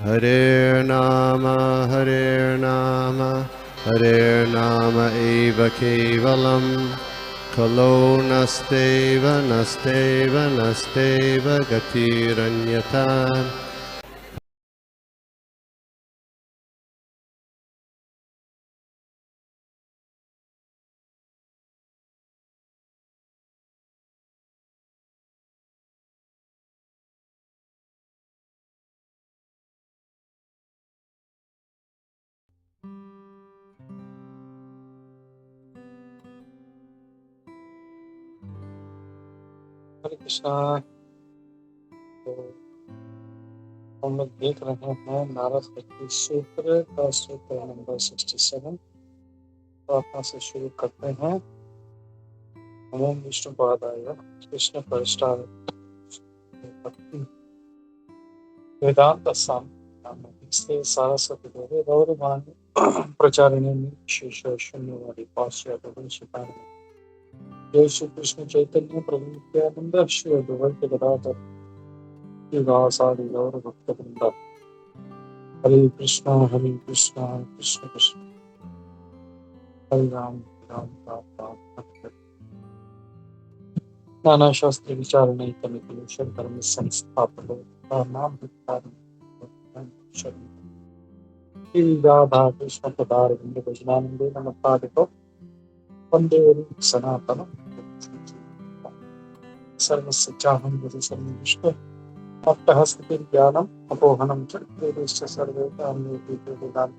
Hare Nama, Hare Nama eva kevalam, Kalo nasteva, nasteva, nasteva gatiranyata. हरे कृष्णा। तो हम लोग देख रहे हैं नारद भक्ति सूत्र का सूत्र नंबर 67। तो अपना से शुरू करते हैं। ओम विष्णु पादाय कृष्ण परिष्टाय भक्ति वेदांत साम सारस्वती देवे गौरवाणी प्रचारिणी शेष शून्यवादी पाश्चात्य शिपाणी जय श्री कृष्ण चैतन्य प्रभु नित्यानंद श्री अद्वैत गदाधर श्रीवासादि गौर भक्तवृंद। हरे कृष्णा कृष्ण कृष्ण हरे राम राम राम राम। नाना शास्त्र विचारणे कमिति धर्म संस्थापक नाम राधा कृष्ण पदार बिंद भजनानंदे नमतादिको वंदे सनातन सर्वस्य चाहं यदि सर्वविष्णु अट्टहस्ति ज्ञानम अपोहनम च वेदेश्च सर्वे काम्ये वेदांत।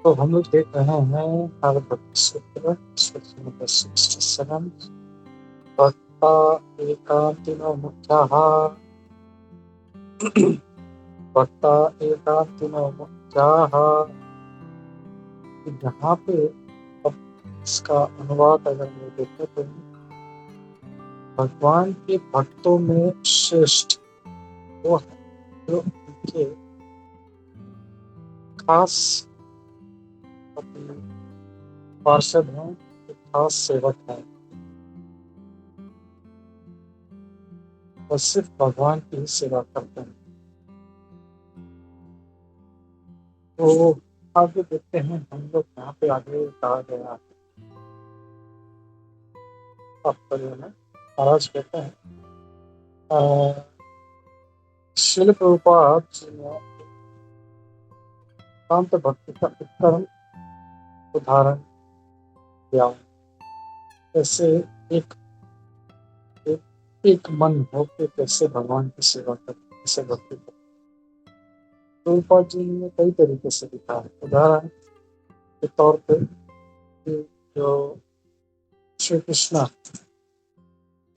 तो हम लोग देख रहे हैं नारद भक्ति सूत्र नंबर 67। भक्ता एकांतिनो मुख्याः भक्ता एकांतिनो मुख्याः। यहाँ पे अब इसका अनुवाद अगर हम देखें तो भगवान के भक्तों में श्रेष्ठ वो है जो उनके खास पार्षद हैं, खास सेवक हैं और सिर्फ भगवान की ही सेवा करते हैं। तो आगे देखते हैं हम लोग यहाँ पे आगे कहा गया तात्पर्य में महाराज कहते हैं श्रील प्रभुपाद जी ने शांत भक्ति का उत्तम उदाहरण दिया। ऐसे एक एक, एक मन हो के कैसे भगवान की सेवा करें, कैसे भक्ति करें। प्रभुपाद जी ने कई तरीके से दिखा है। उदाहरण के तौर पे जो श्री कृष्णा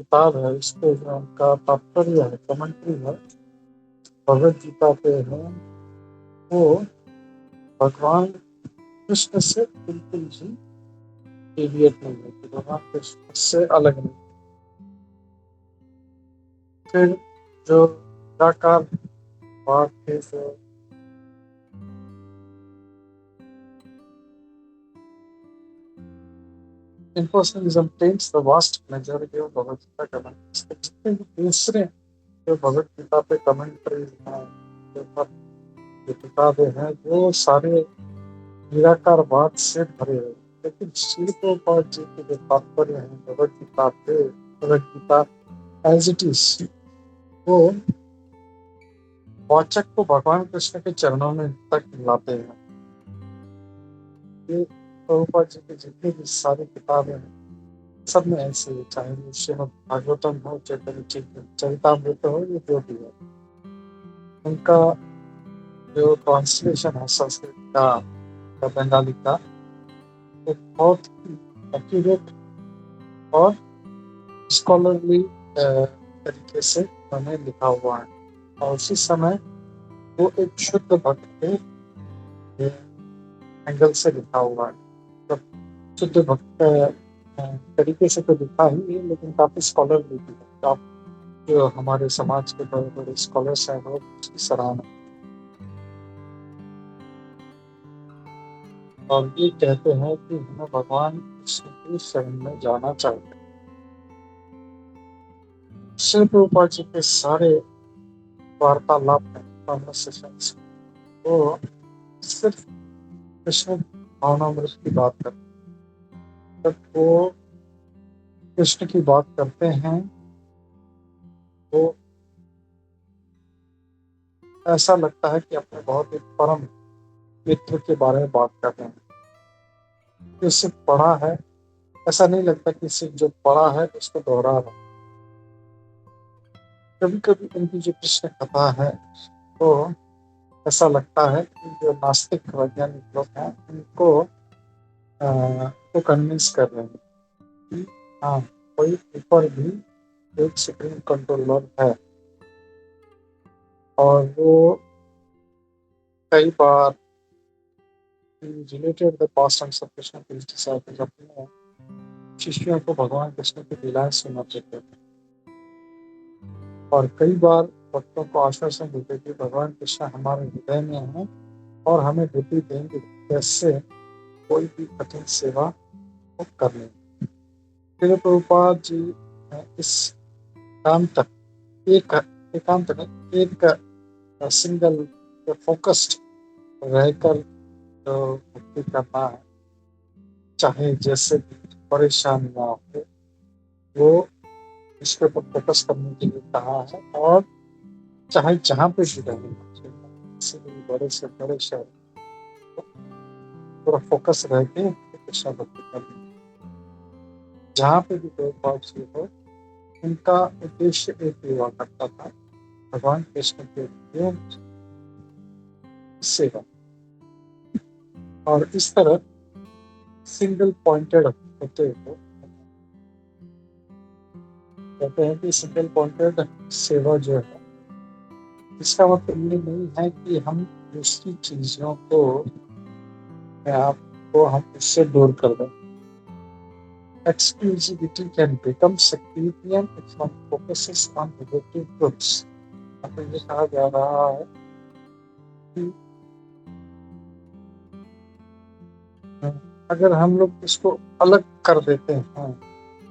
किताब है, इस पे जो उनका तात्पर्य है, कमेंट्री है भगवद गीता पे है, वो भगवान कृष्ण से बिल्कुल ही डेविएट नहीं है, भगवान कृष्ण से अलग नहीं। फिर जो निराकार भाव थे जो impersonalism takes the vast majority of Bhagavad Gita commentaries। जितने भी दूसरे जो भगवद गीता पे कमेंट्रीज हैं, जो किताबें हैं, वो सारे निराकारवाद से भरे हुए। लेकिन श्री प्रभुपाद जी के जो तात्पर्य है भगवद गीता पे, Bhagavad Gita as it is, वो वाचक को भगवान कृष्ण के चरणों में तक लाते हैं। ये प्रभुपाद जी की जितनी भी सारी किताबें हैं सब में ऐसे, चाहे वो श्रीमद् भागवतम हो, चैतन्य चरितामृत हो, ये जो भी है, उनका जो ट्रांसलेशन है संस्कृत का या बंगाली का, वो बहुत एक्यूरेट और स्कॉलरली तरीके से उन्होंने लिखा हुआ है। और उसी समय वो एक शुद्ध भक्त के एंगल से लिखा हुआ है। तो शुद्ध भक्त तरीके से तो लिखा ही है, लेकिन काफी स्कॉलरली भी है। तो जो हमारे समाज के बड़े बड़े स्कॉलर्स हैं वो उसकी सराहना और ये कहते हैं कि हमें भगवान कृष्ण की शरण में जाना चाहिए। श्री प्रभुपाद जी के सारे वार्तालाप में कॉन्वर्सेशंस वो सिर्फ कृष्ण भावनामृत की बात करते हैं। जब वो कृष्ण की बात करते हैं तो ऐसा लगता है कि अपने बहुत ही परम मित्र के बारे में बात कर रहे हैं। जो सिर्फ पढ़ा है, ऐसा नहीं लगता कि सिर्फ जो पढ़ा है उसको दोहरा रहा है। कभी कभी उनकी जो कृष्ण कथा है तो ऐसा लगता है कि जो नास्तिक वैज्ञानिक लोग हैं उनको को कन्विंस कर रहे हैं कि हाँ, कोई ऊपर भी एक सुप्रीम कंट्रोलर है। और वो कई बार related the past times of Krishna के डिसाइपल्स अपने शिष्यों को भगवान कृष्ण की लीलाएं सुनाते थे और कई बार भक्तों को आश्वासन देते कि भगवान कृष्ण हमारे हृदय में हैं और हमें बुद्धि देंगे कैसे कोई भी कठिन सेवा को कर लेंगे। श्रील प्रभुपाद जी इस एकांत एकांत में एक सिंगल फोकस्ड रहकर जो भक्ति करना है, चाहे जैसे परेशानियां हो, वो इसके ऊपर फोकस करने के लिए कहा है। और चाहे जहाँ पे भी रहे, किसी भी बड़े से बड़े शहर, पूरा फोकस रह के कृष्ण भक्ति करनी। जहाँ पे भी प्रभुपाद जी हो, उनका उद्देश्य एक ही हुआ करता था, भगवान कृष्ण के लिए सेवा। और इस तरह सिंगल पॉइंटेड होते हुए कहते हैं कि सिंगल पॉइंटेड सेवा जो है, इसका मतलब ये नहीं है कि हम दूसरी चीजों को आपको हम इससे दूर कर दें। Exclusivity can become sectarian if one focuses on relative truths. अब ये कहा जा रहा है कि अगर हम लोग इसको अलग कर देते हैं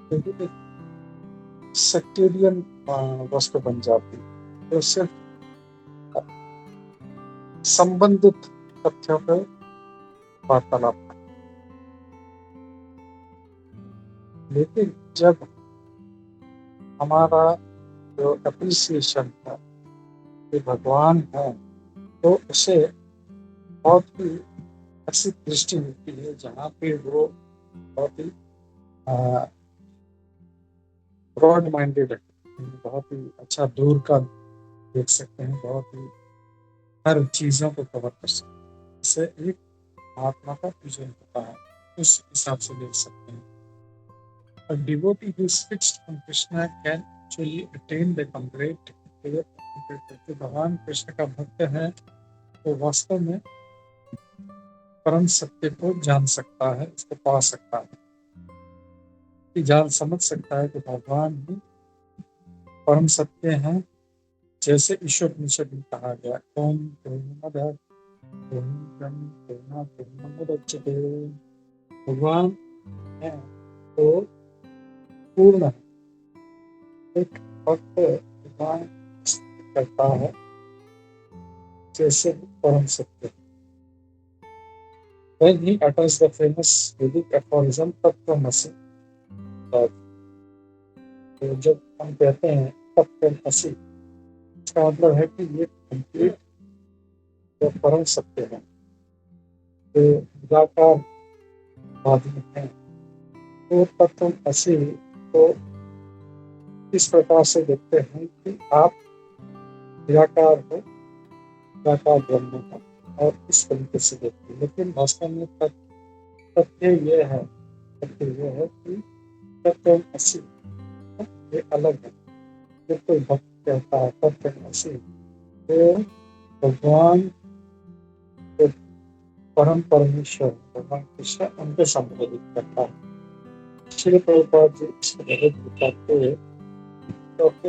तो ये एक सेक्टेरियन वस्तु बन जाती है। तो सिर्फ संबंधित तथ्यों पर वार्तालाप। लेकिन जब हमारा जो एप्रिसिएशन है कि भगवान है, तो उसे बहुत ही ऐसी दृष्टि मिलती है जहाँ पे वो बहुत ही ब्रॉड माइंडेड है, बहुत ही अच्छा दूर का देख सकते हैं, बहुत ही हर चीजों को कवर कर सकते हैं। इससे एक महात्मा का विजन होता है, उस हिसाब से देख सकते हैं। A devotee who is fixed on Krishna can actually attain the complete भगवान कृष्ण का भक्त है तो वास्तव में परम सत्य को जान सकता है, उसको पा सकता है, कि जान समझ सकता है कि भगवान ही परम सत्य है। जैसे ईश्वर निषद में कहा गया, ओम पूर्णमदः पूर्णमिदं पूर्णात् पूर्णमुदच्यते। भगवान है तो पूर्ण है। एक भक्त भगवान करता है जैसे परम सत्य। When he utters the famous Vedic aphorism तत्त्वमसि, तो जब हम कहते हैं तत्त्वमसि, इसका मतलब है कि ये कंप्लीट जो परम सत्य है, जो निराकार आदमी है, तो तत्त्वमसि को इस प्रकार से देखते हैं कि आप निराकार हो, निराकार ब्रह्म हो, और इस तरीके से देखते हैं। लेकिन वास्तव में तथ्य ये है कि तत्त्वमसि ये अलग है। जब कोई भक्त कहता है तत्त्वमसि, तो भगवान तो परम परमेश्वर भगवान कृष्ण उनके संबोधित करता है। श्री प्रभुपाद जी इस भगवद गीता के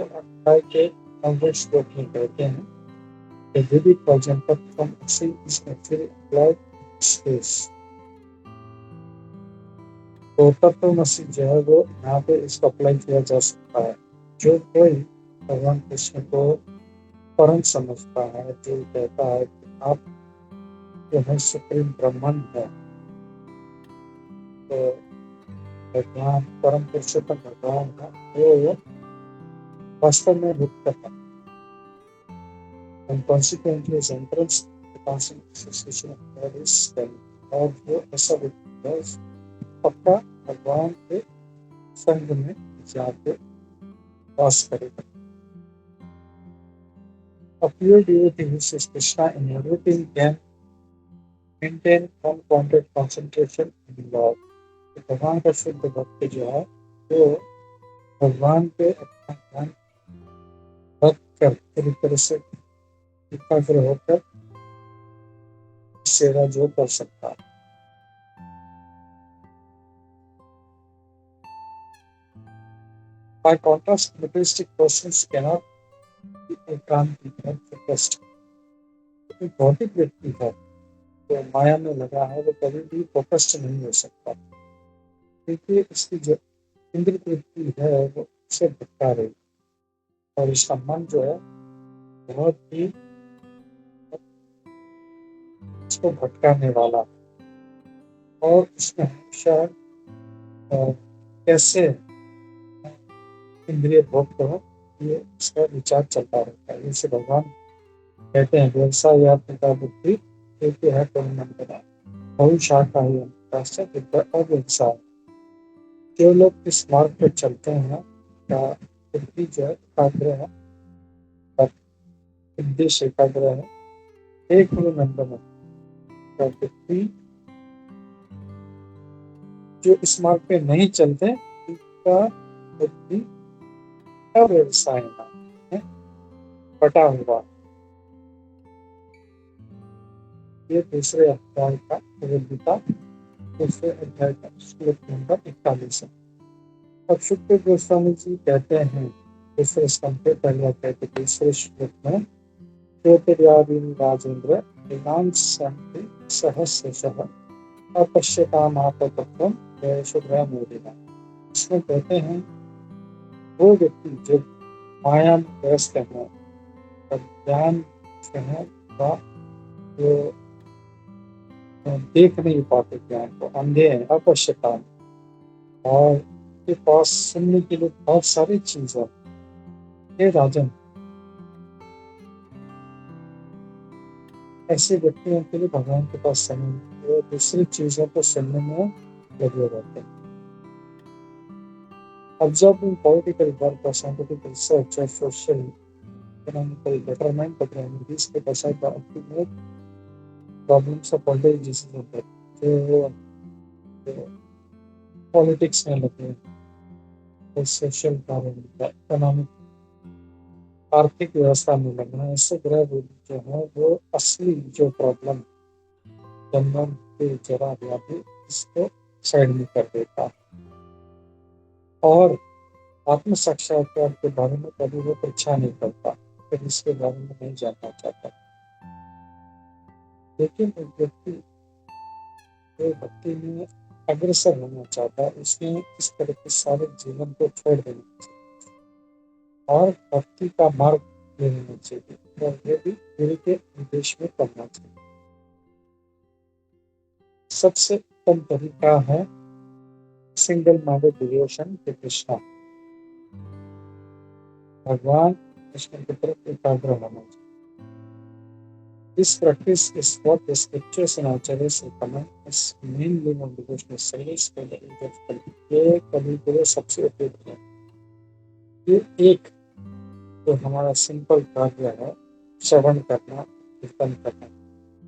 अध्याय के 9वें श्लोक में कहते हैं, The Vedic version तत्त्वमसि is actually applied in this case. तो तत्त्वमसि जो है वो यहाँ पे इसको अप्लाई किया जा सकता है। जो कोई भगवान कृष्ण को परम समझता है, जो कहता है कि आप जो है सुप्रीम ब्रह्मन है। तो भगवान परम पुरुषोत्तम भगवान है, वो वास्तव में मुक्त है। And consequently, his entrance to the constant association of God is done. और जो ऐसा व्यक्ति है, पक्का भगवान के संग में जाके वास करेगा। A pure devotee who says Krishna in everything can maintain unbounded concentration in love. तो भगवान का शुद्ध भक्त जो है, वो भगवान पे अपना ध्यान रख कर पूरी तरह से एकाग्र होकर सेवा जो कर सकता है। By contrast, materialistic persons cannot be एकांत और focused. एक भौतिक व्यक्ति है तो माया में लगा है, वो कभी भी फोकस्ड नहीं हो सकता, क्योंकि उसकी जो इंद्र वृत्ति है वो उसे भटका रही, और इसका मन जो है बहुत ही उसको भटकाने वाला है, और उसमें हमेशा कैसे इंद्रिय भोग करो, ये उसका विचार चलता रहता है। जैसे भगवान कहते हैं व्यवसाय आत्मिका बुद्धि एक है परिणमना बहु शाखा ही अव्यवसाय। जो लोग इस मार्ग पर चलते हैं का बुद्धि जो है एकाग्र है, उद्देश्य एकाग्र है, एक नंदन का बुद्धि जो इस मार्ग पे नहीं चलते उनका बुद्धि अव्यवसाय है, बटा हुआ। ये दूसरे अध्याय का गीता दूसरे अध्याय का श्लोक नंबर 41 है। अब शुक्र गोस्वामी जी कहते हैं दूसरे स्तंभ पे पहले अध्याय के दूसरे श्लोक में ज्योतिर्यादीन राजेंद्र शांति सहस्रशः अपश्यतामापतत्वं शुभ्रा मोदिना। इसमें कहते हैं वो व्यक्ति जो माया में व्यस्त है और ज्ञान से है, वो देख नहीं पाते ज्ञान को, अंधे हैं, अपश्यता, और के पास सुनने के लिए बहुत सारी चीजें। हे राजन, ऐसे व्यक्तियों के लिए भगवान के पास समय नहीं, वो दूसरी चीजों को सुनने में लगे रहते हैं। Observing political work or scientific research or social economical betterment of communities के बजाय the ultimate problems of political decision है, जो पॉलिटिक्स में लगे हैं, सोशल कारण, इकोनॉमिक आर्थिक व्यवस्था में लगना, इससे ग्रह जो है वो असली जो प्रॉब्लम जन्म के जरा व्याधि इसको साइड में कर देता है, और आत्म साक्षात्कार के बारे में कभी वो इच्छा नहीं करता, फिर इसके बारे में नहीं जानना चाहता। लेकिन एक व्यक्ति जो भक्ति में अग्रसर होना चाहता है, उसमें इस तरह के सारे जीवन को छोड़ देना चाहिए और भक्ति का मार्ग ले लेना चाहिए, और ये भी गुरु के निर्देश में करना चाहिए। सबसे उत्तम तरीका है single minded devotion to Krishna, भगवान कृष्ण की तरफ एकाग्र होना चाहिए। This practice is what the scriptures and acharyas recommend as main limb of devotional service for the age of Kali. ये कली के लिए सबसे उपयुक्त है। ये एक जो हमारा सिंपल कार्य है, श्रवण करना, कीर्तन करना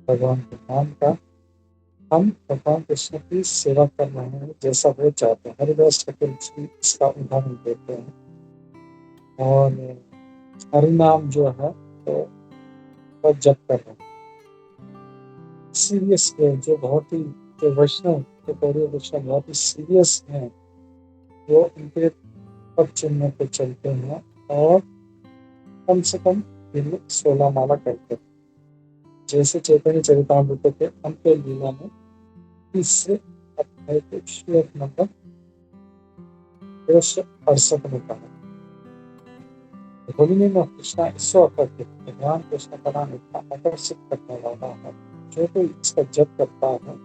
भगवान के नाम का, हम भगवान कृष्ण की सेवा कर रहे हैं जैसा वो चाहते हैं। हरिदास ठाकुर जी इसका उदाहरण देते हैं, और हरिनाम जो है तो जप कर रहे हैं। सीरियस जो बहुत ही जो वैष्णव के गौरी वैष्णव बहुत ही सीरियस हैं, वो उनके पद चिन्ह पे चलते हैं और कम से कम दिन में 16 माला करते हैं। जैसे चैतन्य चरितामृत के अंत्य लीला में तीसरे अध्याय के श्लोक नंबर 268 में कहा, holy name of Krishna is so attractive. भगवान कृष्ण का नाम इतना आकर्षित करने वाला है, जो कोई इसका जप करता है,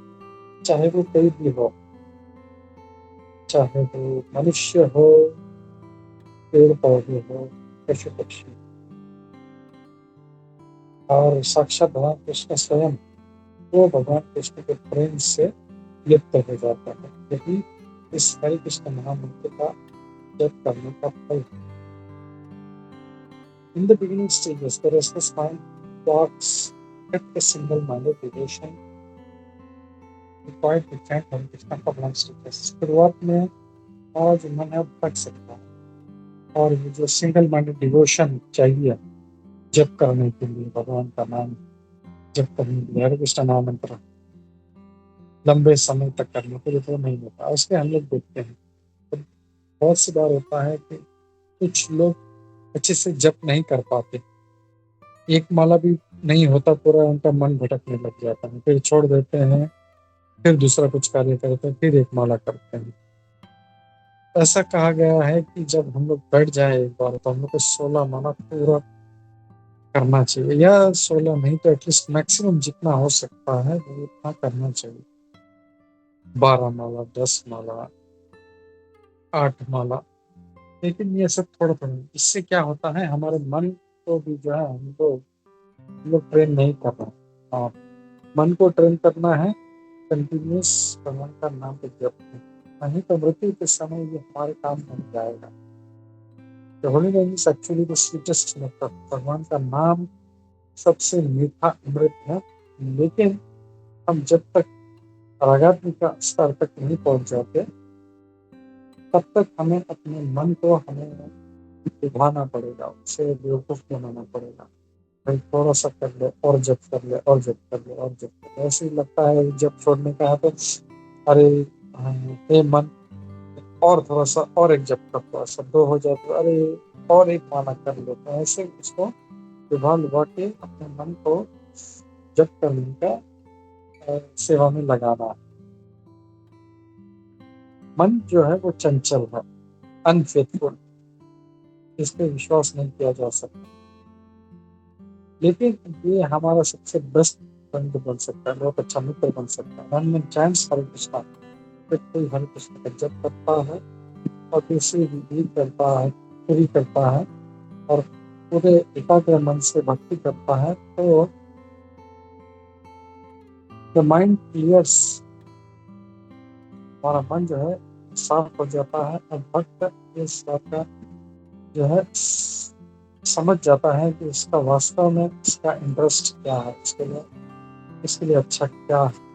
चाहे वो कोई भी हो, चाहे वो मनुष्य हो, पेड़ पौधे हो, पशु पक्षी, और साक्षात भगवान कृष्ण स्वयं, वो भगवान कृष्ण के प्रेम से लिप्त हो जाता है। यही इस हरे कृष्ण महामंत्र का जप करने का फल। In the beginning stages, the restless mind walks with a single-minded devotion required to chant Hare Krishna for long stages. शुरुआत में हमारा जो मन है वो भटक सकता है, और ये जो सिंगल माइंडेड डिवोशन चाहिए जप करने के लिए, भगवान का नाम जप करने के लिए, हरे कृष्ण महामंत्र लंबे समय तक करने के लिए तो नहीं होता। उसके हम लोग देखते हैं तो बहुत सी बार होता है कि कुछ लोग अच्छे से जप नहीं कर पाते, एक माला भी नहीं होता पूरा, उनका मन भटकने लग जाता है, फिर छोड़ देते हैं, फिर दूसरा कुछ कार्य करते हैं, फिर एक माला करते हैं। ऐसा कहा गया है कि जब हम लोग बैठ जाए एक बार, तो हम लोग को 16 माला पूरा करना चाहिए, या 16 नहीं तो एटलीस्ट मैक्सिमम जितना हो सकता है वो उतना करना चाहिए। 12 माला, 10 माला, 8 माला। लेकिन ये सब थोड़ा थोड़ा, इससे क्या होता है, हमारे मन को भी जो है हम लोग ट्रेन नहीं कर रहे हैं। हाँ, मन को ट्रेन करना है कंटिन्यूस भगवान का नाम पे जप में, नहीं तो मृत्यु के समय ये हमारे काम नहीं जाएगा। The holy name is actually the sweetest nectar। भगवान का नाम सबसे मीठा अमृत है, लेकिन हम जब तक रागात्मिका स्तर तक नहीं पहुंच जाते, तब तक हमें अपने मन को हमें लुभाना पड़ेगा, उसे बेवकूफ बनाना पड़ेगा। भाई थोड़ा सा कर ले, और जप कर ले, और जप कर ले, और जप कर ले। ऐसे ही लगता है जब छोड़ने का है तो अरे हाँ, हे मन, और थोड़ा सा और एक जप कर, थोड़ा सा 2 हो जाए तो अरे और एक माला कर लो। तो ऐसे उसको लुभा लुभा के अपने मन को जप करने का सेवा में लगाना है। मन जो है वो चंचल है, अनफेथफुल, इस पे विश्वास नहीं किया जा सकता, लेकिन ये हमारा सबसे बेस्ट फ्रेंड बन सकता है, बहुत अच्छा मित्र बन सकता है। मन में चैंट्स हरे कृष्णा, फिर कोई हरे कृष्ण का जप करता है और दूसरी भी करता है, पूरी करता है, और पूरे एकाग्र मन से भक्ति करता है, तो द माइंड क्लियर्स, हमारा मन जो है साफ हो जाता है, और भक्त इस बात का जो है समझ जाता है कि इसका वास्तव में इसका इंटरेस्ट क्या है, इसके लिए अच्छा क्या है।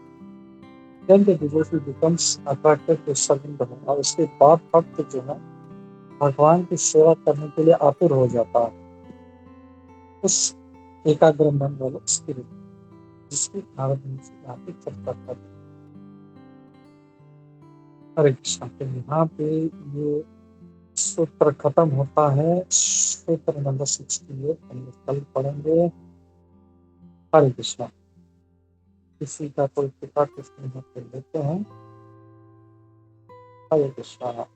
Then the devotee becomes attracted to serving the Lord, और उसके बाद भक्त जो है भगवान की सेवा करने के लिए आतुर हो जाता है, उस एकाग्र मन वाले स्पिरिट जिसकी आराधना से यहाँ पे चर्चा कर। हरे कृष्णा। तो यहाँ पे ये सूत्र खत्म होता है, सूत्र नंबर 68 हम लोग कल पढ़ेंगे। हरे कृष्णा। किसी का कोई पिता कृष्ण यहाँ पे लेते हैं। हरे कृष्णा।